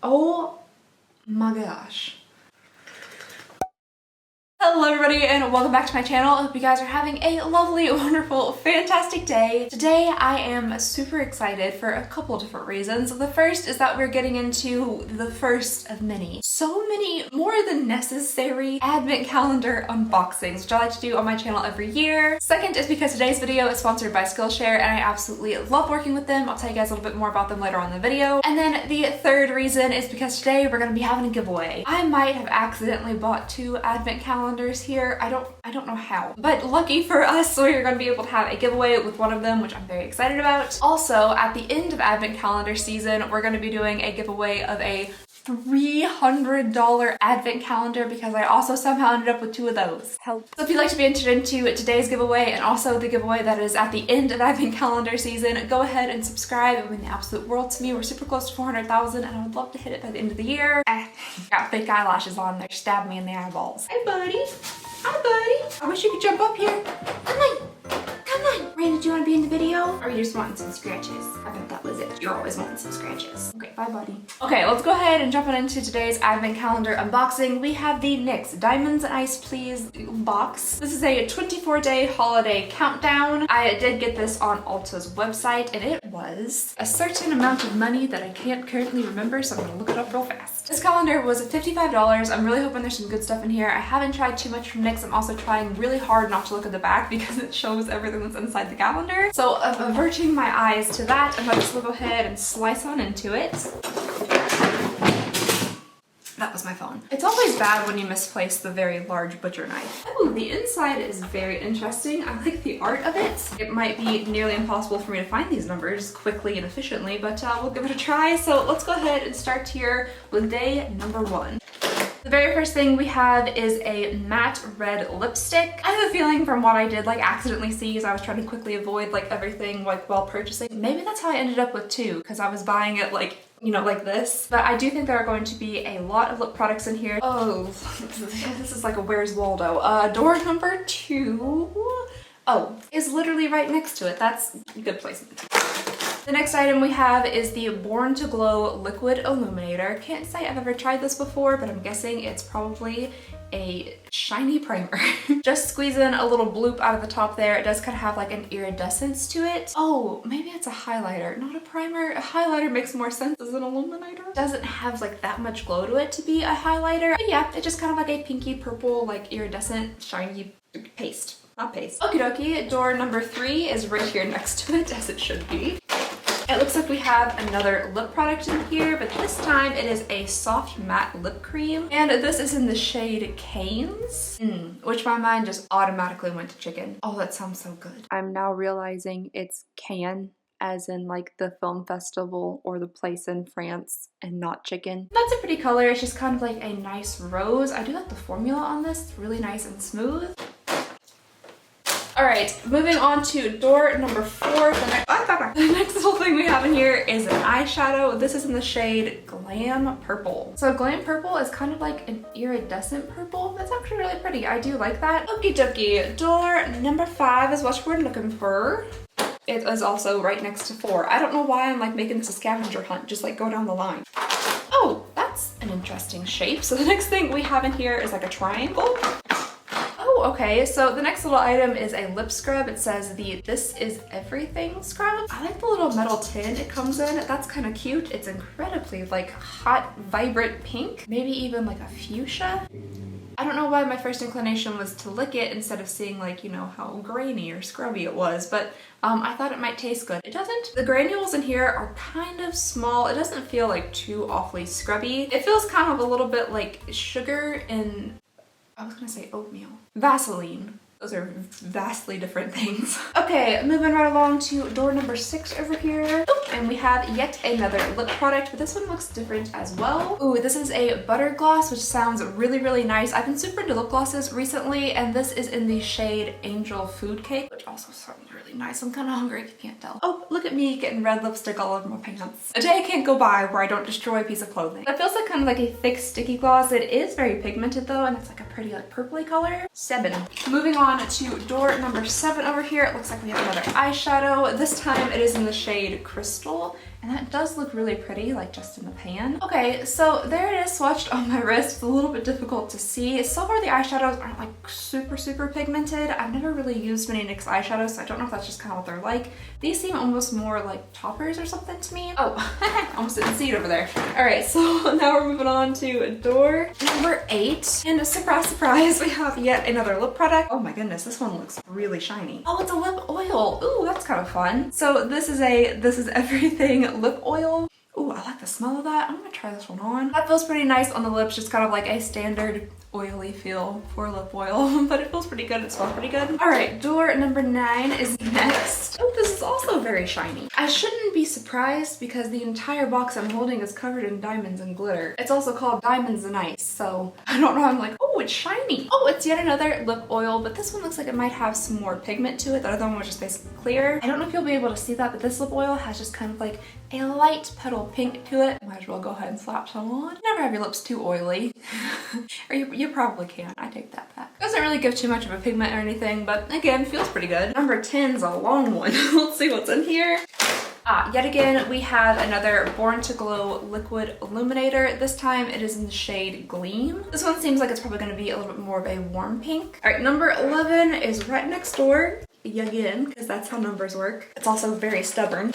Oh my gosh. Hello everybody and welcome back to my channel. I hope you guys are having a lovely, wonderful, fantastic day. Today I am super excited for a couple different reasons. The first is that we're getting into the first of many, so many more than necessary advent calendar unboxings, which I like to do on my channel every year. Second is because today's video is sponsored by Skillshare and I absolutely love working with them. I'll tell you guys a little bit more about them later on in the video. And then the third reason is because today we're going to be having a giveaway. I might have accidentally bought 2 advent calendars here. I don't know how, but lucky for us, we're going to be able to have a giveaway with one of them, which I'm very excited about. Also, at the end of advent calendar season, we're going to be doing a giveaway of a $300 advent calendar because I also somehow ended up with 2 of those. Help. So if you'd like to be entered into today's giveaway and also the giveaway that is at the end of advent calendar season, go ahead and subscribe. It would mean the absolute world to me. We're super close to 400,000 and I would love to hit it by the end of the year. Got fake eyelashes on there, stab me in the eyeballs. Hey buddy. Hi buddy. I wish you could jump up here. Come on. Come on. Raina, do you want to be in the video? Or are you just wanting some scratches? I bet that was it. You're always wanting some scratches. Okay, bye buddy. Okay, let's go ahead and jump on into today's advent calendar unboxing. We have the NYX Diamonds and Ice Please box. This is a 24-day holiday countdown. I did get this on Ulta's website and it was a certain amount of money that I can't currently remember, so I'm gonna look it up real fast. This calendar was $55. I'm really hoping there's some good stuff in here. I haven't tried too much from NYX. I'm also trying really hard not to look at the back because it shows everything that's inside the calendar. So averting my eyes to that, I'm gonna just go ahead and slice on into it. That was my phone. It's always bad when you misplace the very large butcher knife. Oh, the inside is very interesting. I like the art of it. It might be nearly impossible for me to find these numbers quickly and efficiently, but we'll give it a try. So let's go ahead and start here with day number 1. The very first thing we have is a matte red lipstick. I have a feeling from what I did accidentally see as I was trying to quickly avoid everything while purchasing. Maybe that's how I ended up with 2 because I was buying it like this. But I do think there are going to be a lot of lip products in here. Oh, this is like a Where's Waldo. Door number 2. Oh, is literally right next to it. That's a good placement. The next item we have is the Born to Glow Liquid Illuminator. Can't say I've ever tried this before, but I'm guessing it's probably a shiny primer. Just squeeze in a little bloop out of the top there. It does kind of have like an iridescence to it. Oh, maybe it's a highlighter, not a primer. A highlighter makes more sense as an illuminator. It doesn't have that much glow to it to be a highlighter. But yeah, it's just kind of like a pinky purple, iridescent, shiny paste. Not paste. Okie dokie, door number 3 is right here next to it, as it should be. It looks like we have another lip product in here, but this time it is a soft matte lip cream. And this is in the shade Canes, which my mind just automatically went to chicken. Oh, that sounds so good. I'm now realizing it's Cannes, as in the film festival or the place in France, and not chicken. That's a pretty color. It's just kind of like a nice rose. I do like the formula on this. It's really nice and smooth. Alright, moving on to door number 4. The next little thing we have in here is an eyeshadow. This is in the shade Glam Purple. So Glam Purple is kind of like an iridescent purple. That's actually really pretty. I do like that. Okie dokie. Door number 5 is what we're looking for. It is also right next to 4. I don't know why I'm making this a scavenger hunt. Just go down the line. Oh, that's an interesting shape. So the next thing we have in here is a triangle. Okay, so the next little item is a lip scrub. It says the This Is Everything scrub. I like the little metal tin it comes in. That's kind of cute. It's incredibly hot, vibrant pink. Maybe even a fuchsia. I don't know why my first inclination was to lick it instead of seeing how grainy or scrubby it was, but I thought it might taste good. It doesn't. The granules in here are kind of small. It doesn't feel too awfully scrubby. It feels kind of a little bit like sugar and I was gonna say oatmeal. Vaseline. Those are vastly different things. Okay, moving right along to door number 6 over here. Oh, and we have yet another lip product, but this one looks different as well. Ooh, this is a butter gloss, which sounds really, really nice. I've been super into lip glosses recently, and this is in the shade Angel Food Cake, which also sounds really nice. I'm kind of hungry if you can't tell. Oh, look at me getting red lipstick all over my pants. A day can't go by where I don't destroy a piece of clothing. That feels kind of like a thick, sticky gloss. It is very pigmented though, and it's a pretty purpley color. 7. Moving on to door number 7 over here. It looks like we have another eyeshadow. This time it is in the shade Crystal, And that does look really pretty, like just in the pan. Okay, so there it is swatched on my wrist. It's a little bit difficult to see. So far the eyeshadows aren't like super pigmented. I've never really used many NYX eyeshadows, so I don't know if that's just kind of what they're like. These seem almost more like toppers or something to me. Oh, almost didn't see it over there. All right, so now we're moving on to door number 8. And surprise, surprise, we have yet another lip product. Oh my goodness, this one looks really shiny. Oh, it's a lip oil. Ooh, that's kind of fun. So this is everything lip oil. Ooh, I like the smell of that. I'm gonna try this one on. That feels pretty nice on the lips, just kind of like a standard oily feel for lip oil, but it feels pretty good. It smells pretty good. All right, door number 9 is next. Oh, this is also very shiny. I shouldn't be surprised because the entire box I'm holding is covered in diamonds and glitter. It's also called Diamonds and Ice, so I don't know. I'm like, oh, it's shiny. Oh, it's yet another lip oil, but this one looks like it might have some more pigment to it. The other one was just basically clear. I don't know if you'll be able to see that, but this lip oil has just kind of like a light petal pink to it. Might as well go ahead and slap some on. Never have your lips too oily. Or you probably can. I take that back. Doesn't really give too much of a pigment or anything, but again, feels pretty good. Number 10's a long one. Let's see what's in here. Yet again, we have another Born to Glow liquid illuminator. This time it is in the shade Gleam. This one seems like it's probably going to be a little bit more of a warm pink. All right, number 11 is right next door. Again, because that's how numbers work. It's also very stubborn.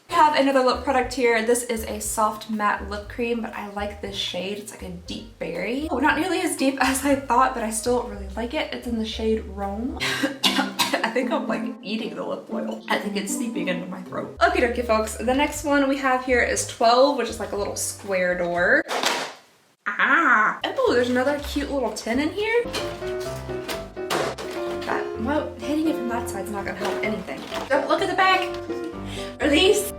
We have another lip product here. This is a soft matte lip cream, but I like this shade. It's like a deep berry. Oh, not nearly as deep as I thought, but I still really like it. It's in the shade Rome. I think I'm like eating the lip oil. I think it's seeping into my throat. Okie dokie, folks. The next one we have here is 12, which is like a little square door. Oh, there's another cute little tin in here. Well, hitting it from that side's not gonna help anything. Don't look at the back. Release.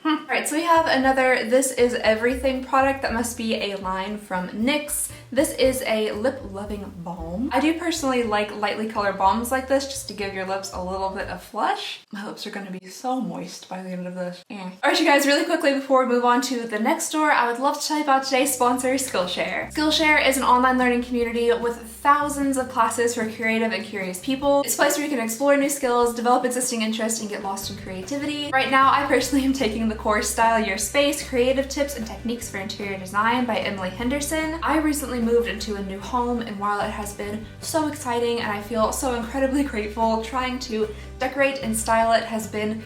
Alright, so we have another This Is Everything product that must be a line from NYX. This is a lip loving balm. I do personally like lightly colored balms like this just to give your lips a little bit of flush. My lips are going to be so moist by the end of this. Alright you guys, really quickly before we move on to the next store, I would love to tell you about today's sponsor, Skillshare. Skillshare is an online learning community with thousands of classes for creative and curious people. It's a place where you can explore new skills, develop existing interests, and get lost in creativity. Right now, I personally am taking the course Style Your Space, Creative Tips and Techniques for Interior Design by Emily Henderson. I recently moved into a new home, and while it has been so exciting and I feel so incredibly grateful, trying to decorate and style it has been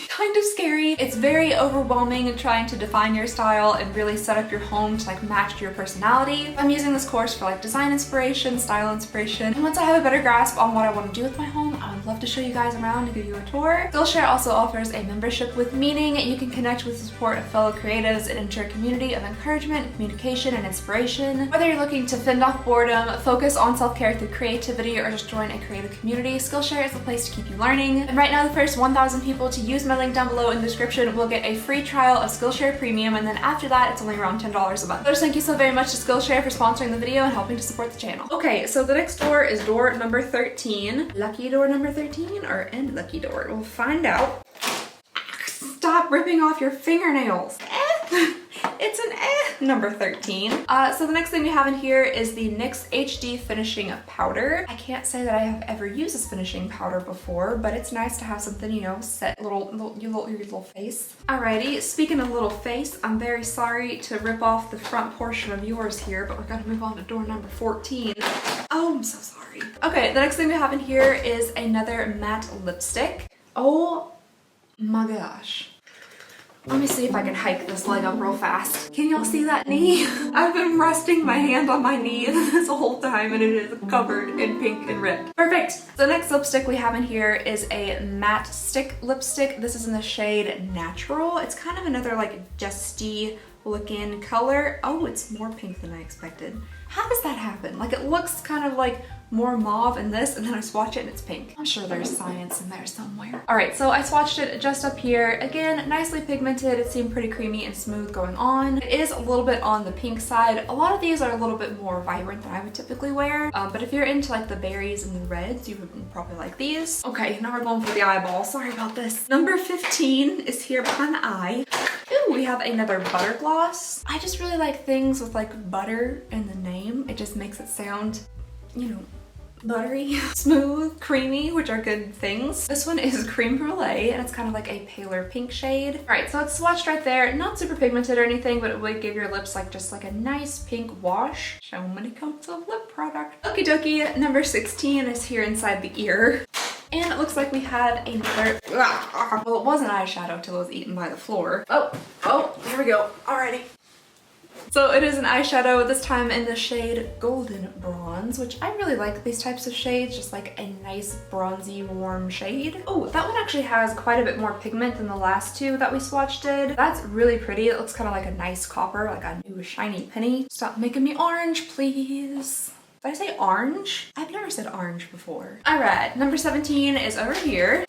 kind of scary. It's very overwhelming trying to define your style and really set up your home to like match your personality. I'm using this course for like design inspiration, style inspiration, and once I have a better grasp on what I want to do with my home, I would love to show you guys around and give you a tour. Skillshare also offers a membership with meaning. You can connect with the support of fellow creatives and enter a community of encouragement, communication, and inspiration. Whether you're looking to fend off boredom, focus on self-care through creativity, or just join a creative community, Skillshare is the place to keep you learning. And right now, the first 1,000 people to use my link down below in the description will get a free trial of Skillshare Premium, and then after that it's only around $10 a month. So just thank you so very much to Skillshare for sponsoring the video and helping to support the channel. Okay, so the next door is door number 13. Lucky door number 13 or unlucky door? We'll find out. Stop ripping off your fingernails. It's an number 13. So the next thing we have in here is the NYX HD Finishing Powder. I can't say that I have ever used this finishing powder before, but it's nice to have something, you know, set your little face. Alrighty, speaking of little face, I'm very sorry to rip off the front portion of yours here, but we're gonna move on to door number 14. Oh, I'm so sorry. Okay, the next thing we have in here is another matte lipstick. Oh my gosh. Let me see if I can hike this leg up real fast. Can y'all see that knee? I've been resting my hand on my knee this whole time and it is covered in pink and red. Perfect. The next lipstick we have in here is a matte stick lipstick. This is in the shade Natural. It's kind of another like dusty looking color. Oh, it's more pink than I expected. How does that happen? Like it looks kind of like more mauve in this, and then I swatch it and it's pink. I'm sure there's science in there somewhere. All right, so I swatched it just up here. Again, nicely pigmented. It seemed pretty creamy and smooth going on. It is a little bit on the pink side. A lot of these are a little bit more vibrant than I would typically wear, but if you're into like the berries and the reds, you would probably like these. Okay, now we're going for the eyeball. Sorry about this. Number 15 is here behind the eye. Ooh, we have another butter gloss. I just really like things with like butter in the name. It just makes it sound, you know, buttery, smooth, creamy, which are good things. This one is Cream Brulee, and it's kind of like a paler pink shade. All right, so it's swatched right there. Not super pigmented or anything, but it would give your lips like just like a nice pink wash. So many coats of lip product. Okie dokie, number 16 is here inside the ear. And it looks like we have another, well, it wasn't eyeshadow till it was eaten by the floor. Oh, here we go. Alrighty. So it is an eyeshadow, this time in the shade Golden Bronze, which I really like these types of shades, just like a nice bronzy warm shade. Oh, that one actually has quite a bit more pigment than the last two that we swatched did. That's really pretty. It looks kind of like a nice copper, like a new shiny penny. Stop making me orange, please. Did I say orange? I've never said orange before. All right, number 17 is over here.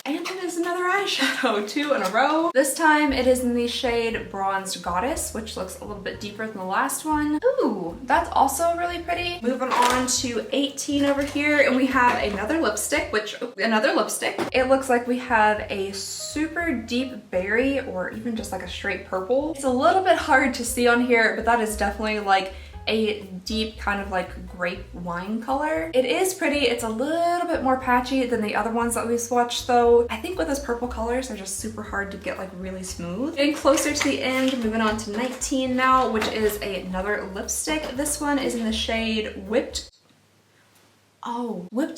And it is another eyeshadow, 2 in a row. This time it is in the shade Bronzed Goddess, which looks a little bit deeper than the last one. Ooh, that's also really pretty. Moving on to 18 over here, and we have another lipstick, It looks like we have a super deep berry, or even just like a straight purple. It's a little bit hard to see on here, but that is definitely like a deep kind of like grape wine color. It is pretty. It's a little bit more patchy than the other ones that we swatched though. I think with those purple colors, they're just super hard to get like really smooth. Getting closer to the end, moving on to 19 now, which is another lipstick. This one is in the shade Whipped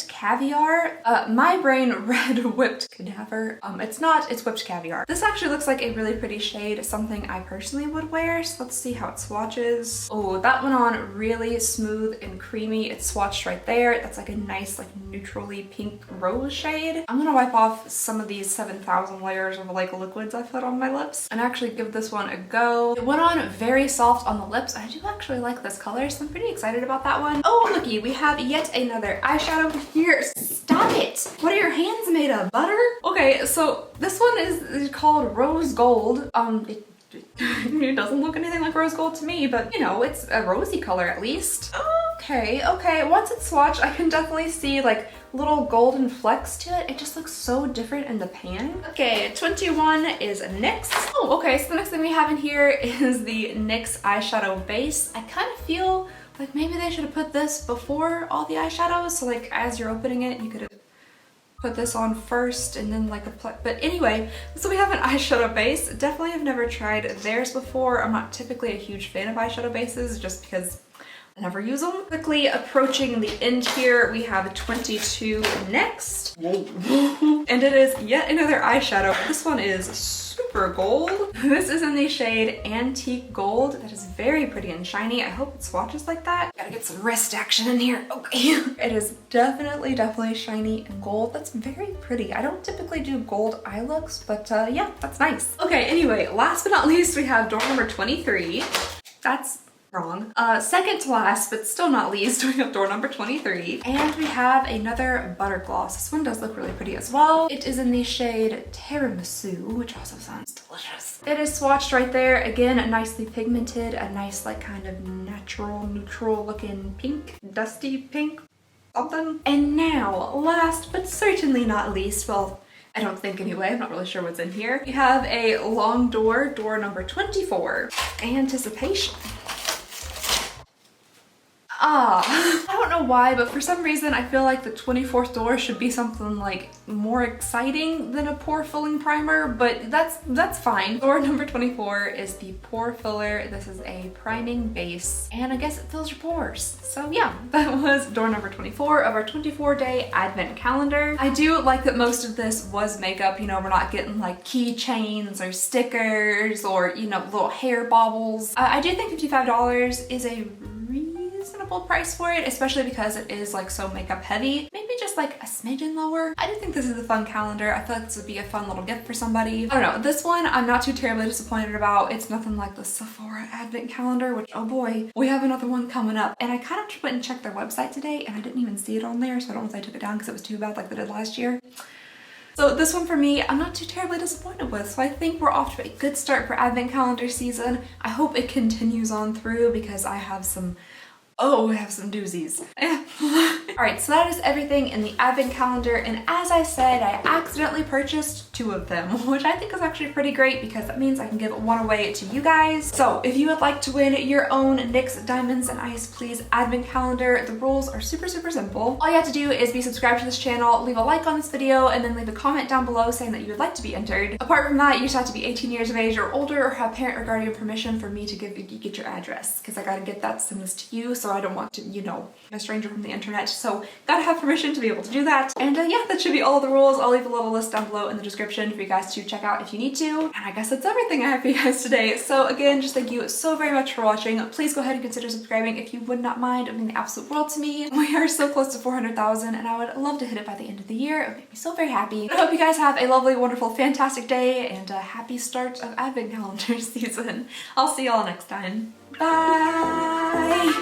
Caviar. My brain read Whipped Cadaver. It's not, it's Whipped Caviar. This actually looks like a really pretty shade, something I personally would wear, so let's see how it swatches. Oh, that went on really smooth and creamy. It's swatched right there. That's like a nice, like neutrally pink rose shade. I'm gonna wipe off some of these 7,000 layers of like liquids I put on my lips and actually give this one a go. It went on very soft on the lips. I do actually like this color, so I'm pretty excited about that one. Oh, looky, we have yet another eyeshadow here. Stop it! What are your hands made of? Butter? Okay, so this one is called Rose Gold. It doesn't look anything like rose gold to me, but you know, it's a rosy color at least. Okay. Once it's swatched, I can definitely see like little golden flecks to it. It just looks so different in the pan. Okay, 21 is NYX. Oh, okay, so the next thing we have in here is the NYX eyeshadow base. I kind of feel like maybe they should have put this before all the eyeshadows, so like as you're opening it, you could have put this on first and then like apply. But anyway, so we have an eyeshadow base. Definitely have never tried theirs before. I'm not typically a huge fan of eyeshadow bases just because I never use them. Quickly approaching the end here, we have 22 next. And it is yet another eyeshadow. This one is super gold. This is in the shade Antique Gold. That is very pretty and shiny. I hope it swatches like that. Gotta get some wrist action in here. Okay. It is definitely shiny and gold. That's very pretty. I don't typically do gold eye looks, but yeah, that's nice. Okay, anyway, last but not least, we have door number 23. That's wrong. Second to last, but still not least, we have door number 23. And we have another butter gloss. This one does look really pretty as well. It is in the shade Tiramisu, which also sounds delicious. It is swatched right there. Again, nicely pigmented, a nice like kind of natural, neutral looking pink, dusty pink, something. And now, last but certainly not least, well, I don't think anyway, I'm not really sure what's in here. We have a long door, door number 24. Anticipation. I don't know why, but for some reason I feel like the 24th door should be something like more exciting than a pore filling primer, but that's fine. Door number 24 is the pore filler. This is a priming base, and I guess it fills your pores. So yeah, that was door number 24 of our 24-day advent calendar. I do like that most of this was makeup. You know, we're not getting like keychains or stickers or, you know, little hair baubles. I do think $55 is a reasonable price for it, especially because it is like so makeup heavy. Maybe just like a smidgen lower. I do think this is a fun calendar. I feel like this would be a fun little gift for somebody. I don't know, this one I'm not too terribly disappointed about. It's nothing like the Sephora advent calendar, which, oh boy, we have another one coming up. And I kind of went and checked their website today and I didn't even see it on there, so I don't know if I took it down because it was too bad like they did last year. So this one for me, I'm not too terribly disappointed with. So I think we're off to a good start for advent calendar season. I hope it continues on through because I have some Oh, we have some doozies. Alright, so that is everything in the advent calendar, and as I said, I accidentally purchased 2 of them, which I think is actually pretty great because that means I can give one away to you guys. So if you would like to win your own NYX Diamonds and Ice Please advent calendar, the rules are super simple. All you have to do is be subscribed to this channel, leave a like on this video, and then leave a comment down below saying that you would like to be entered. Apart from that, you just have to be 18 years of age or older or have parent or guardian permission for me to get your address, because I gotta get that, send this to you, so I don't want to, you know, a stranger from the internet. So gotta have permission to be able to do that. And yeah, that should be all the rules. I'll leave a little list down below in the description for you guys to check out if you need to. And I guess that's everything I have for you guys today. So again, just thank you so very much for watching. Please go ahead and consider subscribing if you would not mind. It would mean the absolute world to me. We are so close to 400,000 and I would love to hit it by the end of the year. It would make me so very happy. I hope you guys have a lovely, wonderful, fantastic day and a happy start of advent calendar season. I'll see y'all next time. Bye!